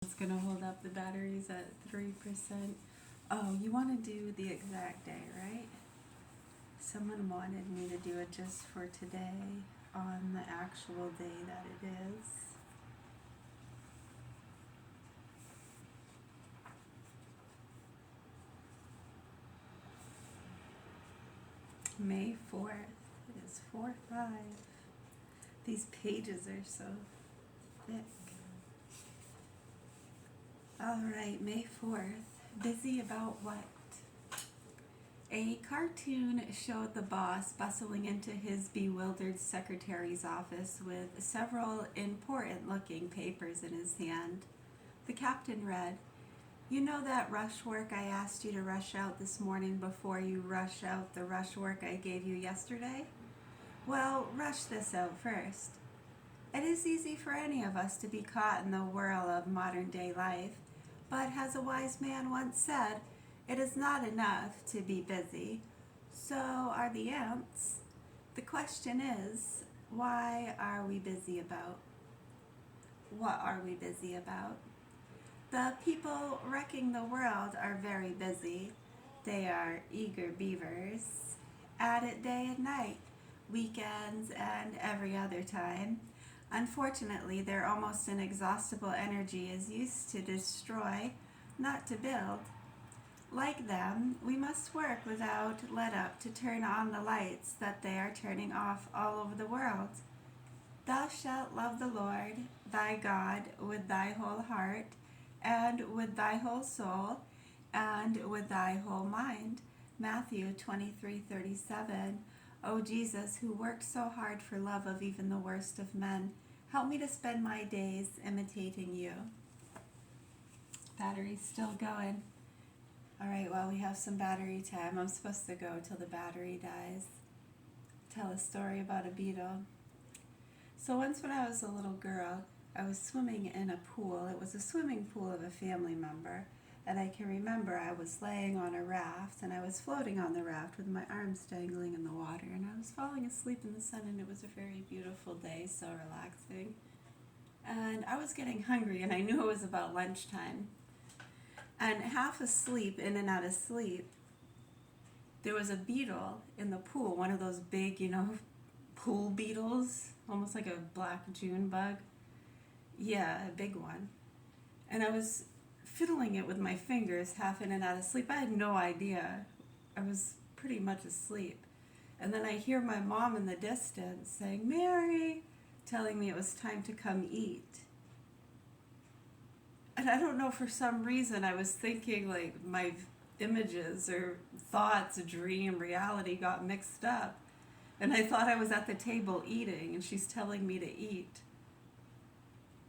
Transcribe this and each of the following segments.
It's going to hold up the batteries at 3%. Oh, you want to do the exact day, right? Someone wanted me to do it just for today on the actual day that it is. May 4th. It is 4/5. These pages are so thick. Alright, May 4th. Busy about what? A cartoon showed the boss bustling into his bewildered secretary's office with several important-looking papers in his hand. The captain read, "You know that rush work I asked you to rush out this morning before you rush out the rush work I gave you yesterday? Well, rush this out first. It is easy for any of us to be caught in the whirl of modern-day life, but as a wise man once said, it is not enough to be busy. So are the ants. The question is, why are we busy about? What are we busy about? The people wrecking the world are very busy. They are eager beavers, at it day and night, weekends and every other time. Unfortunately, their almost inexhaustible energy is used to destroy, not to build. Like them, we must work without let up to turn on the lights that they are turning off all over the world. Thou shalt love the Lord thy God with thy whole heart, and with thy whole soul, and with thy whole mind." Matthew 23:37. O Jesus, who worked so hard for love of even the worst of men, help me to spend my days imitating you. Battery's still going. Alright, well, we have some battery time. I'm supposed to go till the battery dies. Tell a story about a beetle. So once when I was a little girl, I was swimming in a pool. It was a swimming pool of a family member. And I can remember I was laying on a raft, and I was floating on the raft with my arms dangling in the water. And I was falling asleep in the sun, and it was a very beautiful day, so relaxing. And I was getting hungry, and I knew it was about lunchtime. And half asleep, in and out of sleep, there was a beetle in the pool, one of those big, pool beetles, almost like a black June bug. Yeah, a big one. And I was fiddling it with my fingers, half in and out of sleep. I had no idea. I was pretty much asleep. And then I hear my mom in the distance saying, "Mary," telling me it was time to come eat. And I don't know, for some reason I was thinking like my images or thoughts, dream, reality got mixed up. And I thought I was at the table eating, and she's telling me to eat.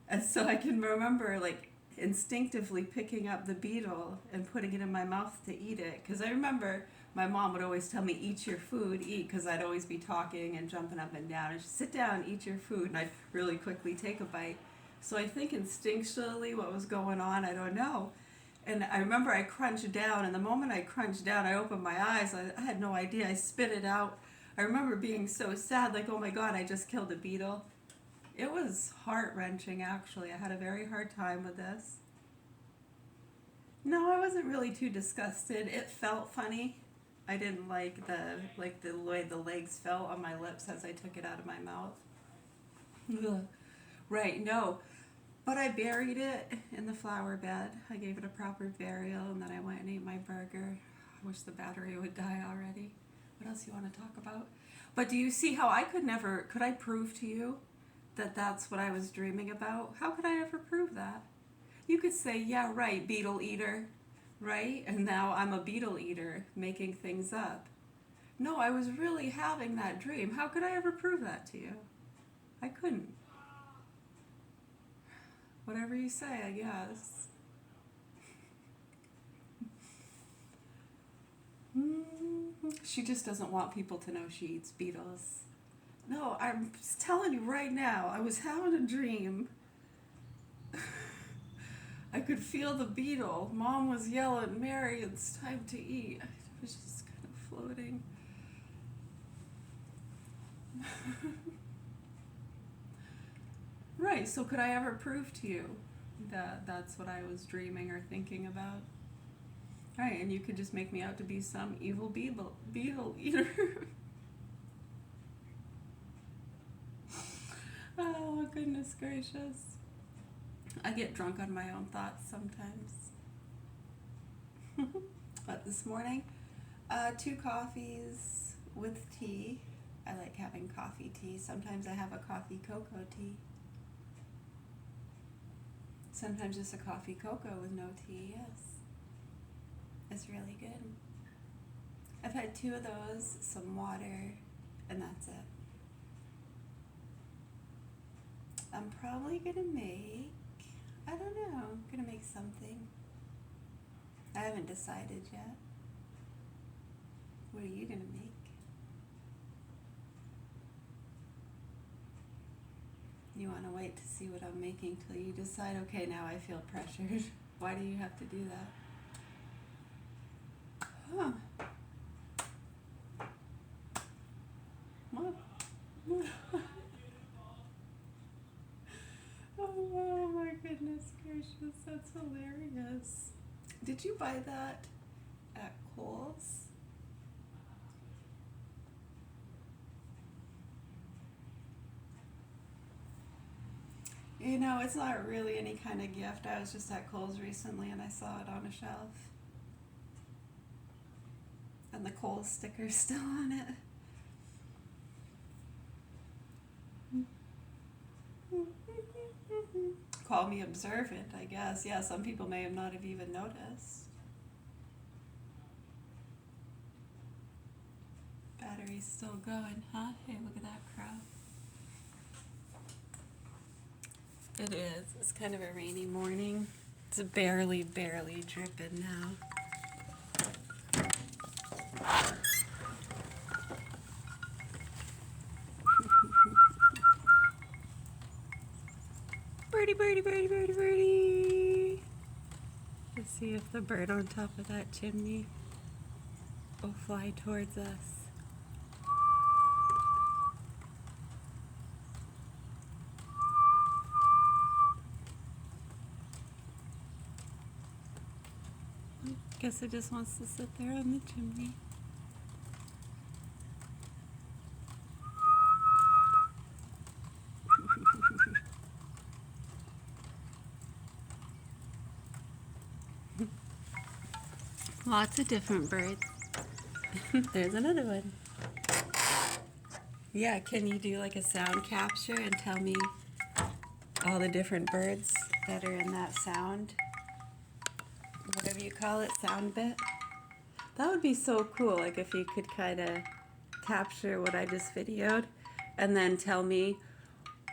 And so I can remember like instinctively picking up the beetle and putting it in my mouth to eat it. Because I remember my mom would always tell me, "Eat your food, eat," because I'd always be talking and jumping up and down. And she'd, "Sit down, eat your food," and I'd really quickly take a bite. So I think instinctually what was going on, I don't know. And I remember I crunched down, and the moment I crunched down, I opened my eyes. I had no idea. I spit it out. I remember being so sad, like, oh my God, I just killed a beetle. It was heart-wrenching, actually. I had a very hard time with this. No, I wasn't really too disgusted. It felt funny. I didn't like the way the legs felt on my lips as I took it out of my mouth. Ugh. Right, no. But I buried it in the flower bed. I gave it a proper burial, and then I went and ate my burger. I wish the battery would die already. What else you want to talk about? But do you see how could I prove to you that that's what I was dreaming about? How could I ever prove that? You could say, "Yeah, right, beetle eater," right? And now I'm a beetle eater, making things up. No, I was really having that dream. How could I ever prove that to you? I couldn't. Whatever you say, I guess. She just doesn't want people to know she eats beetles. No, I'm just telling you right now, I was having a dream. I could feel the beetle. Mom was yelling, "Mary, it's time to eat." I was just kind of floating. Right, so could I ever prove to you That's what I was dreaming or thinking about. Right, and you could just make me out to be some evil beetle eater. Oh, goodness gracious. I get drunk on my own thoughts sometimes. But this morning, 2 coffees with tea. I like having coffee tea. Sometimes I have a coffee cocoa tea. Sometimes just a coffee cocoa with no tea, yes. It's really good. I've had 2 of those, some water, and that's it. I'm probably gonna make, I don't know, I'm gonna make something. I haven't decided yet. What are you gonna make? You want to wait to see what I'm making till you decide, okay, now I feel pressured. Why do you have to do that? Huh. What? Oh my goodness gracious, that's hilarious. Did you buy that at Kohl's? You know, it's not really any kind of gift. I was just at Kohl's recently and I saw it on a shelf. And the Kohl's sticker's still on it. Call me observant, I guess. Yeah, some people may have not have even noticed. Battery's still going, huh? Hey, look at that crowd. It is. It's kind of a rainy morning. It's barely dripping now. Birdie, birdie, birdie, birdie, birdie. Let's see if the bird on top of that chimney will fly towards us. Guess it just wants to sit there on the chimney. Lots of different birds. There's another one. Yeah, can you do like a sound capture and tell me all the different birds that are in that sound? Whatever you call it, sound bit? That would be so cool, like if you could kind of capture what I just videoed and then tell me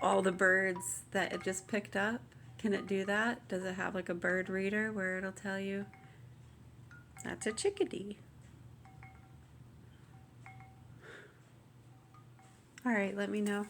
all the birds that it just picked up. Can it do that? Does it have like a bird reader where it'll tell you that's a chickadee? All right, let me know.